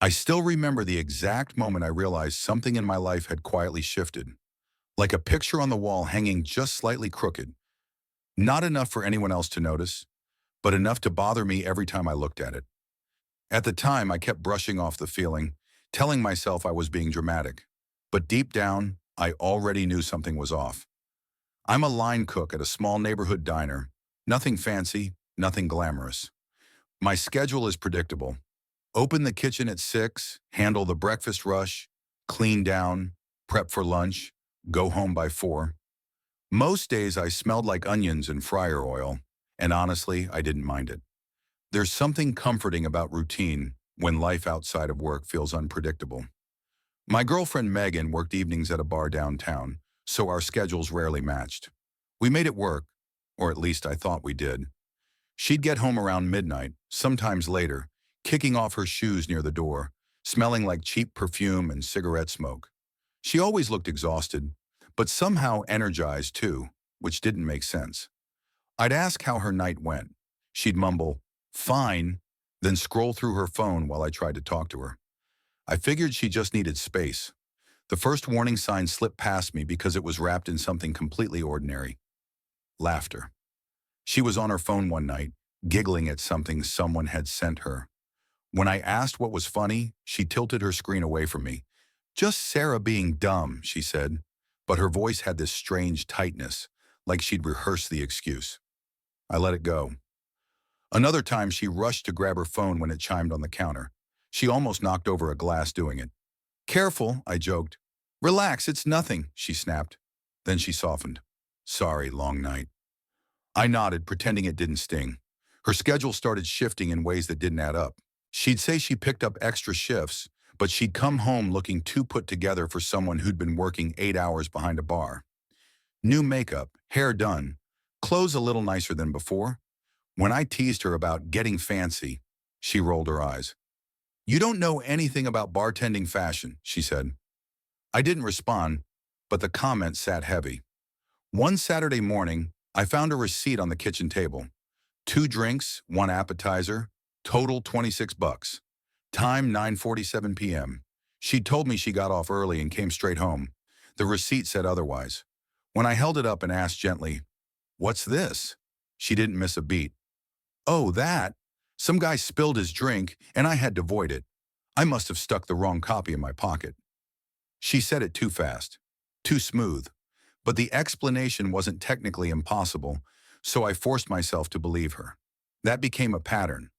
I still remember the exact moment I realized something in my life had quietly shifted, like a picture on the wall hanging just slightly crooked, not enough for anyone else to notice, but enough to bother me every time I looked at it. At the time, I kept brushing off the feeling, telling myself I was being dramatic. But deep down, I already knew something was off. I'm a line cook at a small neighborhood diner. Nothing fancy, nothing glamorous. My schedule is predictable. Open the kitchen at 6, handle the breakfast rush, clean down, prep for lunch, go home by 4. Most days I smelled like onions and fryer oil, and honestly, I didn't mind it. There's something comforting about routine when life outside of work feels unpredictable. My girlfriend Megan worked evenings at a bar downtown, so our schedules rarely matched. We made it work, or at least I thought we did. She'd get home around midnight, sometimes later, kicking off her shoes near the door, smelling like cheap perfume and cigarette smoke. She always looked exhausted, but somehow energized too, which didn't make sense. I'd ask how her night went. She'd mumble, "Fine," then scroll through her phone while I tried to talk to her. I figured she just needed space. The first warning sign slipped past me because it was wrapped in something completely ordinary: laughter. She was on her phone one night, giggling at something someone had sent her. When I asked what was funny, she tilted her screen away from me. "Just Sarah being dumb," she said, but her voice had this strange tightness, like she'd rehearsed the excuse. I let it go. Another time, she rushed to grab her phone when it chimed on the counter. She almost knocked over a glass doing it. "Careful," I joked. "Relax, it's nothing," she snapped. Then she softened. "Sorry, long night." I nodded, pretending it didn't sting. Her schedule started shifting in ways that didn't add up. She'd say she picked up extra shifts, but she'd come home looking too put together for someone who'd been working 8 hours behind a bar. New makeup, hair done, clothes a little nicer than before. When I teased her about getting fancy, she rolled her eyes. "You don't know anything about bartending fashion," she said. I didn't respond, but the comment sat heavy. One Saturday morning, I found a receipt on the kitchen table. 2 drinks, 1 appetizer, total $26. Time 9:47 p.m. She told me she got off early and came straight home. The receipt said otherwise. When I held it up and asked gently, "What's this?" she didn't miss a beat. "Oh, that. Some guy spilled his drink and I had to void it. I must have stuck the wrong copy in my pocket." She said it too fast, too smooth. But the explanation wasn't technically impossible, so I forced myself to believe her. That became a pattern.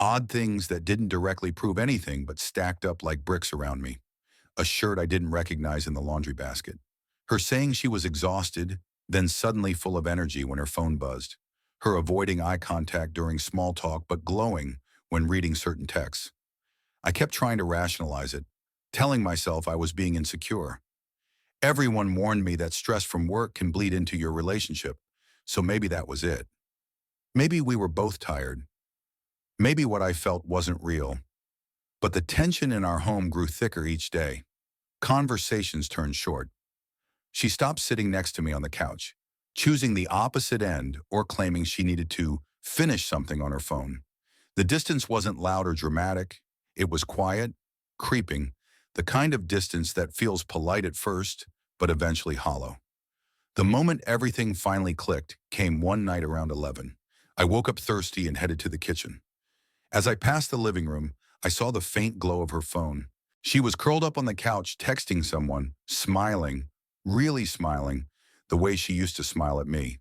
Odd things that didn't directly prove anything but stacked up like bricks around me. A shirt I didn't recognize in the laundry basket. Her saying she was exhausted, then suddenly full of energy when her phone buzzed. Her avoiding eye contact during small talk but glowing when reading certain texts. I kept trying to rationalize it, telling myself I was being insecure. Everyone warned me that stress from work can bleed into your relationship, so maybe that was it. Maybe we were both tired. Maybe what I felt wasn't real. But the tension in our home grew thicker each day. Conversations turned short. She stopped sitting next to me on the couch, choosing the opposite end or claiming she needed to finish something on her phone. The distance wasn't loud or dramatic. It was quiet, creeping, the kind of distance that feels polite at first, but eventually hollow. The moment everything finally clicked came one night around 11. I woke up thirsty and headed to the kitchen. As I passed the living room, I saw the faint glow of her phone. She was curled up on the couch texting someone, smiling, really smiling, the way she used to smile at me.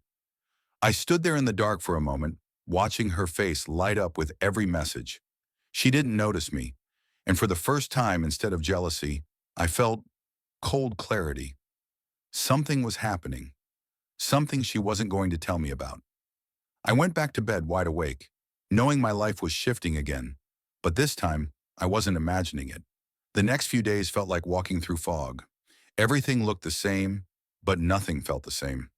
I stood there in the dark for a moment, watching her face light up with every message. She didn't notice me, and for the first time, instead of jealousy, I felt cold clarity. Something was happening, something she wasn't going to tell me about. I went back to bed wide awake, knowing my life was shifting again, but this time, I wasn't imagining it. The next few days felt like walking through fog. Everything looked the same, but nothing felt the same.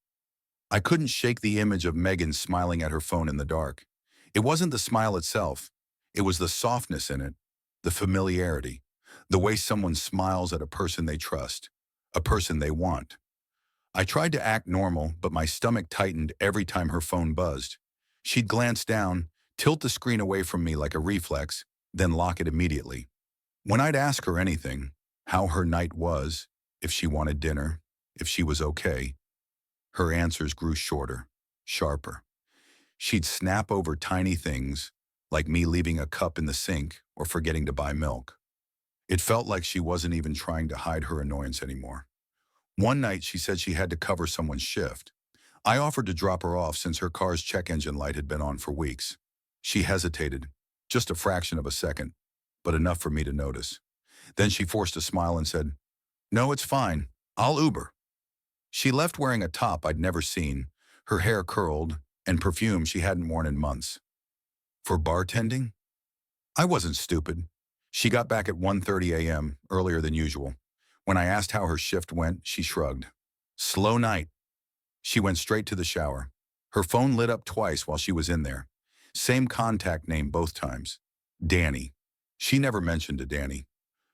I couldn't shake the image of Megan smiling at her phone in the dark. It wasn't the smile itself. It was the softness in it, the familiarity, the way someone smiles at a person they trust, a person they want. I tried to act normal, but my stomach tightened every time her phone buzzed. She'd glance down, tilt the screen away from me like a reflex, then lock it immediately. When I'd ask her anything, how her night was, if she wanted dinner, if she was okay, her answers grew shorter, sharper. She'd snap over tiny things, like me leaving a cup in the sink or forgetting to buy milk. It felt like she wasn't even trying to hide her annoyance anymore. One night, she said she had to cover someone's shift. I offered to drop her off since her car's check engine light had been on for weeks. She hesitated, just a fraction of a second, but enough for me to notice. Then she forced a smile and said, "No, it's fine. I'll Uber." She left wearing a top I'd never seen, her hair curled, and perfume she hadn't worn in months. For bartending? I wasn't stupid. She got back at 1:30 a.m., earlier than usual. When I asked how her shift went, she shrugged. Slow night. She went straight to the shower. Her phone lit up twice while she was in there. Same contact name both times. Danny. She never mentioned a Danny.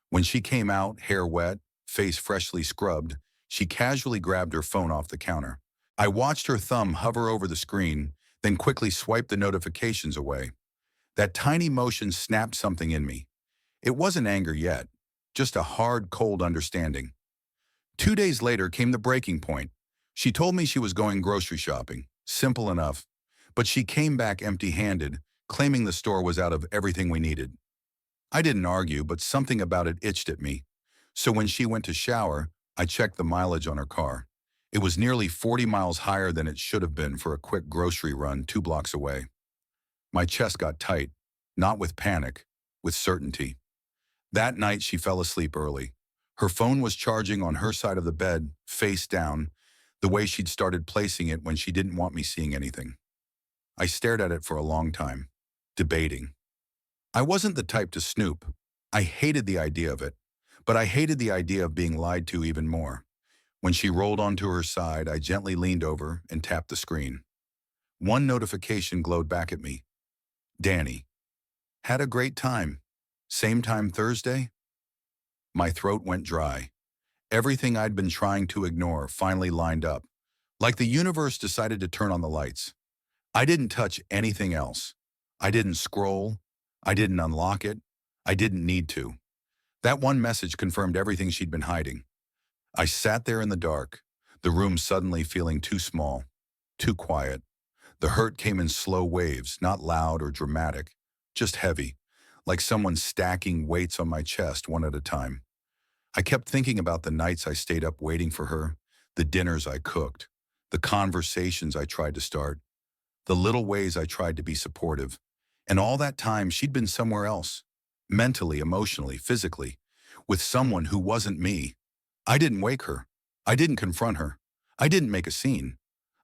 When she came out, hair wet, face freshly scrubbed, she casually grabbed her phone off the counter. I watched her thumb hover over the screen, then quickly swipe the notifications away. That tiny motion snapped something in me. It wasn't anger yet, just a hard, cold understanding. 2 days later came the breaking point. She told me she was going grocery shopping. Simple enough. But she came back empty-handed, claiming the store was out of everything we needed. I didn't argue, but something about it itched at me. So when she went to shower, I checked the mileage on her car. It was nearly 40 miles higher than it should have been for a quick grocery run 2 blocks away. My chest got tight, not with panic, with certainty. That night she fell asleep early. Her phone was charging on her side of the bed, face down, the way she'd started placing it when she didn't want me seeing anything. I stared at it for a long time, debating. I wasn't the type to snoop. I hated the idea of it, but I hated the idea of being lied to even more. When she rolled onto her side, I gently leaned over and tapped the screen. One notification glowed back at me. Danny. Had a great time. Same time Thursday? My throat went dry. Everything I'd been trying to ignore finally lined up, like the universe decided to turn on the lights. I didn't touch anything else. I didn't scroll. I didn't unlock it. I didn't need to. That one message confirmed everything she'd been hiding. I sat there in the dark, the room suddenly feeling too small, too quiet. The hurt came in slow waves, not loud or dramatic, just heavy, like someone stacking weights on my chest one at a time. I kept thinking about the nights I stayed up waiting for her, the dinners I cooked, the conversations I tried to start, the little ways I tried to be supportive. And all that time, she'd been somewhere else, mentally, emotionally, physically, with someone who wasn't me. I didn't wake her. I didn't confront her. I didn't make a scene.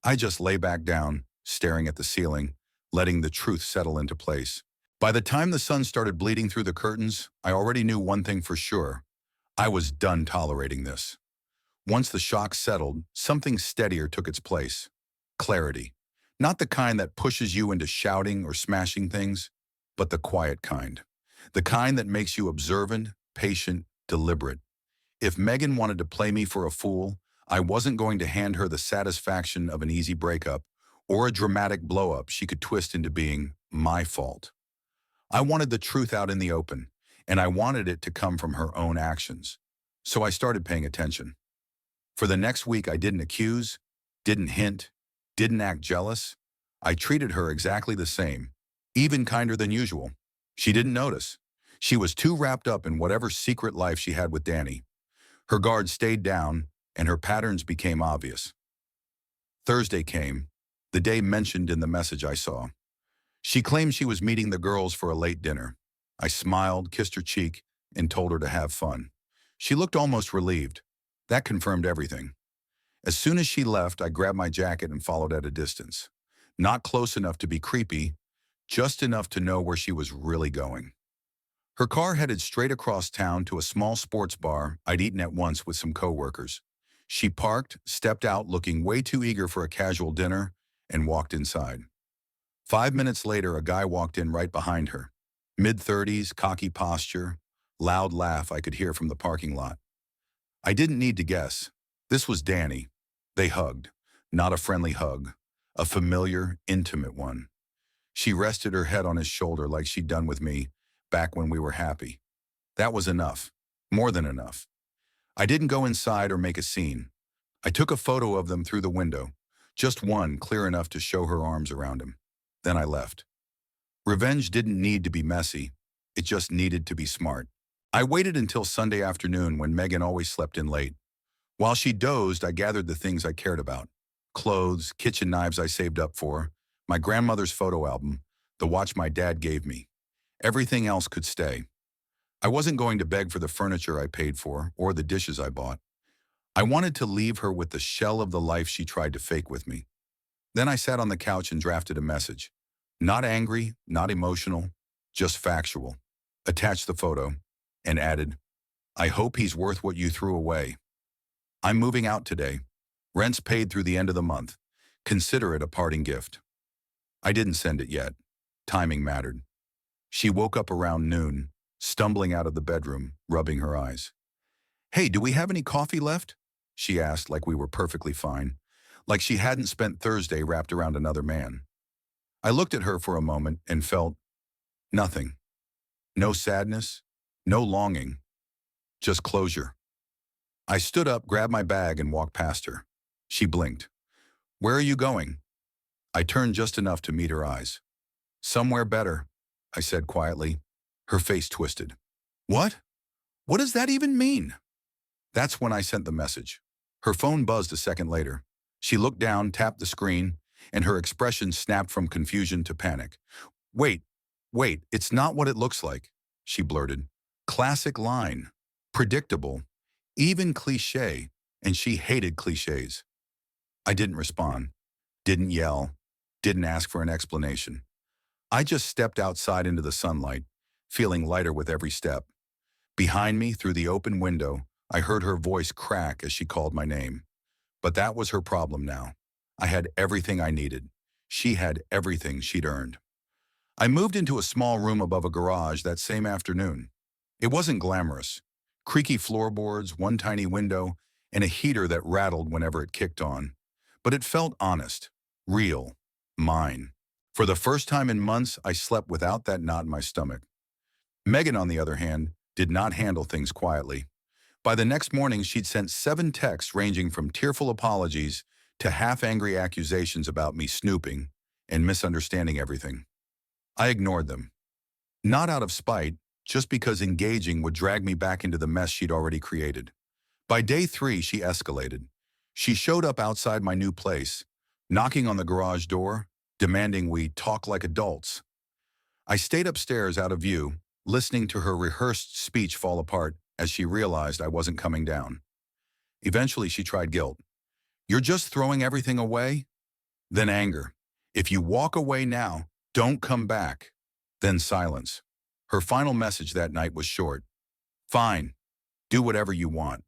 I just lay back down, staring at the ceiling, letting the truth settle into place. By the time the sun started bleeding through the curtains, I already knew one thing for sure. I was done tolerating this. Once the shock settled, something steadier took its place. Clarity. Not the kind that pushes you into shouting or smashing things, but the quiet kind. The kind that makes you observant, patient, deliberate. If Megan wanted to play me for a fool, I wasn't going to hand her the satisfaction of an easy breakup or a dramatic blow-up she could twist into being my fault. I wanted the truth out in the open, and I wanted it to come from her own actions. So I started paying attention. For the next week, I didn't accuse, didn't hint, didn't act jealous. I treated her exactly the same, even kinder than usual. She didn't notice. She was too wrapped up in whatever secret life she had with Danny. Her guard stayed down, and her patterns became obvious. Thursday came, the day mentioned in the message I saw. She claimed she was meeting the girls for a late dinner. I smiled, kissed her cheek, and told her to have fun. She looked almost relieved. That confirmed everything. As soon as she left, I grabbed my jacket and followed at a distance. Not close enough to be creepy, just enough to know where she was really going. Her car headed straight across town to a small sports bar I'd eaten at once with some coworkers. She parked, stepped out looking way too eager for a casual dinner, and walked inside. 5 minutes later, a guy walked in right behind her. Mid-30s, cocky posture, loud laugh I could hear from the parking lot. I didn't need to guess. This was Danny. They hugged. Not a friendly hug. A familiar, intimate one. She rested her head on his shoulder like she'd done with me back when we were happy. That was enough. More than enough. I didn't go inside or make a scene. I took a photo of them through the window, just one clear enough to show her arms around him. Then I left. Revenge didn't need to be messy. It just needed to be smart. I waited until Sunday afternoon when Megan always slept in late. While she dozed, I gathered the things I cared about. Clothes, kitchen knives I saved up for, my grandmother's photo album, the watch my dad gave me. Everything else could stay. I wasn't going to beg for the furniture I paid for or the dishes I bought. I wanted to leave her with the shell of the life she tried to fake with me. Then I sat on the couch and drafted a message. Not angry, not emotional, just factual. Attached the photo and added, I hope he's worth what you threw away. I'm moving out today. Rent's paid through the end of the month. Consider it a parting gift. I didn't send it yet. Timing mattered. She woke up around noon, stumbling out of the bedroom, rubbing her eyes. Hey, do we have any coffee left? She asked like we were perfectly fine, like she hadn't spent Thursday wrapped around another man. I looked at her for a moment and felt nothing. No sadness, no longing, just closure. I stood up, grabbed my bag, and walked past her. She blinked. Where are you going? I turned just enough to meet her eyes. Somewhere better, I said quietly. Her face twisted. What? What does that even mean? That's when I sent the message. Her phone buzzed a second later. She looked down, tapped the screen, and her expression snapped from confusion to panic. Wait, it's not what it looks like, she blurted. Classic line. Predictable. Even cliché, and she hated clichés. I didn't respond, didn't yell, didn't ask for an explanation. I just stepped outside into the sunlight, feeling lighter with every step. Behind me, through the open window, I heard her voice crack as she called my name. But that was her problem now. I had everything I needed. She had everything she'd earned. I moved into a small room above a garage that same afternoon. It wasn't glamorous. Creaky floorboards, one tiny window, and a heater that rattled whenever it kicked on. But it felt honest, real, mine. For the first time in months, I slept without that knot in my stomach. Megan, on the other hand, did not handle things quietly. By the next morning, she'd sent 7 texts ranging from tearful apologies to half-angry accusations about me snooping and misunderstanding everything. I ignored them. Not out of spite, just because engaging would drag me back into the mess she'd already created. By day 3, she escalated. She showed up outside my new place, knocking on the garage door, demanding we talk like adults. I stayed upstairs out of view, listening to her rehearsed speech fall apart as she realized I wasn't coming down. Eventually, she tried guilt. You're just throwing everything away? Then anger. If you walk away now, don't come back. Then silence. Her final message that night was short. Fine. Do whatever you want.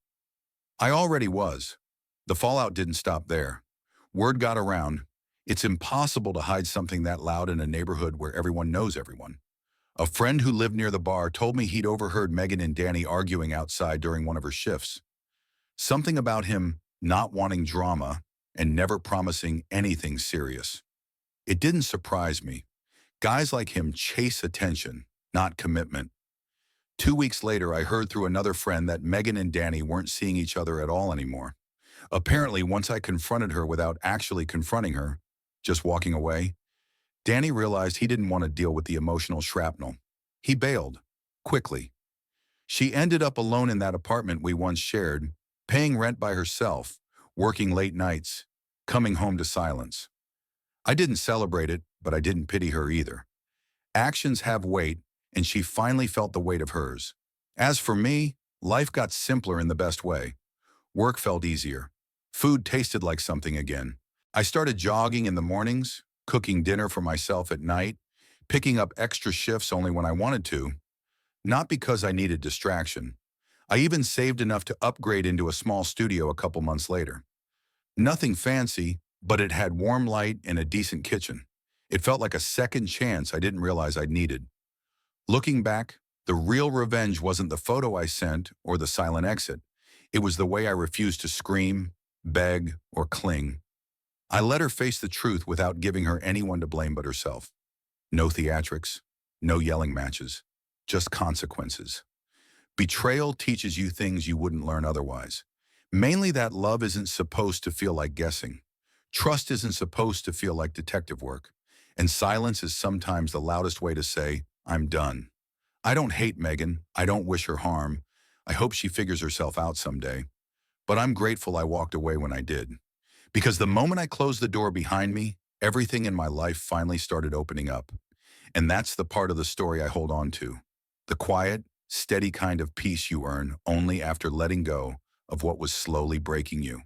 I already was. The fallout didn't stop there. Word got around. It's impossible to hide something that loud in a neighborhood where everyone knows everyone. A friend who lived near the bar told me he'd overheard Megan and Danny arguing outside during one of her shifts. Something about him not wanting drama and never promising anything serious. It didn't surprise me. Guys like him chase attention, not commitment. 2 weeks later, I heard through another friend that Megan and Danny weren't seeing each other at all anymore. Apparently, once I confronted her without actually confronting her, just walking away, Danny realized he didn't want to deal with the emotional shrapnel. He bailed, quickly. She ended up alone in that apartment we once shared, paying rent by herself, working late nights, coming home to silence. I didn't celebrate it, but I didn't pity her either. Actions have weight, and she finally felt the weight of hers. As for me, life got simpler in the best way. Work felt easier. Food tasted like something again. I started jogging in the mornings, cooking dinner for myself at night, picking up extra shifts only when I wanted to. Not because I needed distraction. I even saved enough to upgrade into a small studio a couple months later. Nothing fancy, but it had warm light and a decent kitchen. It felt like a second chance I didn't realize I'd needed. Looking back, the real revenge wasn't the photo I sent or the silent exit. It was the way I refused to scream, beg, or cling. I let her face the truth without giving her anyone to blame but herself. No theatrics, no yelling matches, just consequences. Betrayal teaches you things you wouldn't learn otherwise. Mainly that love isn't supposed to feel like guessing. Trust isn't supposed to feel like detective work. And silence is sometimes the loudest way to say, I'm done. I don't hate Megan. I don't wish her harm. I hope she figures herself out someday. But I'm grateful I walked away when I did. Because the moment I closed the door behind me, everything in my life finally started opening up. And that's the part of the story I hold on to. The quiet, steady kind of peace you earn only after letting go of what was slowly breaking you.